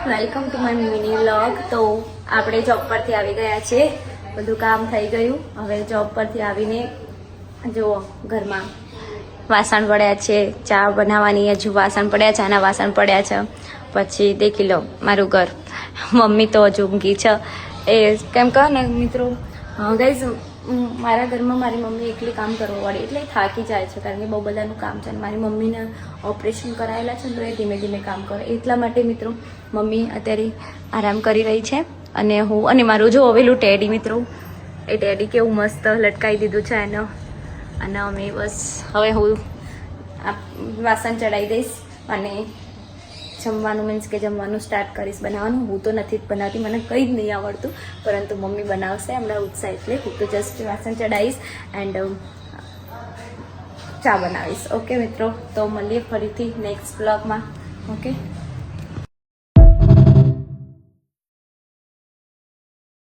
Welcome to my mini vlog. તો આપણે job પરથી આવી ગયા છે, બધું કામ થઈ ગયું. હવે જોબ પરથી આવીને જુઓ ઘરમાં વાસણ પડ્યા છે, ચા બનાવવાની હજુ વાસણ પડ્યા છે, આના વાસણ પડ્યા છે. પછી દેખી લો મારું ઘર, મમ્મી તો હજુ ઊંઘી છે. એ કેમ કહો ને મિત્રો, ગાઈઝ મારા ઘરમાં મારી મમ્મી એકલી કામ કરવા વાળી એટલે થાકી જાય છે, કારણ કે બહુ બધાનું કામ છે. મારી મમ્મીને ઓપરેશન કરાયેલા છે તો એ ધીમે ધીમે કામ કરે, એટલા માટે મિત્રો મમ્મી અત્યારે આરામ કરી રહી છે. અને હું અને મારું જો હવેલું ટેડી મિત્રો, એ ટેડી કેવું મસ્ત લટકાવી દીધું છે એને. અને અમે બસ હવે હું આ વાસણ ચડાવી દઈશ અને જમવાનું મીન્સ કે જમવાનું સ્ટાર્ટ કરીશ બનાવવાનું. હું તો નથી જ બનાવતી, મને કંઈ જ નહીં આવડતું, પરંતુ મમ્મી બનાવશે હમણાં ઉત્સાહ, એટલે હું તો જસ્ટ વાસણ ચડાવીશ એન્ડ ચા બનાવીશ. ઓકે મિત્રો, તો મળીએ ફરીથી નેક્સ્ટ બ્લોગમાં. ઓકે.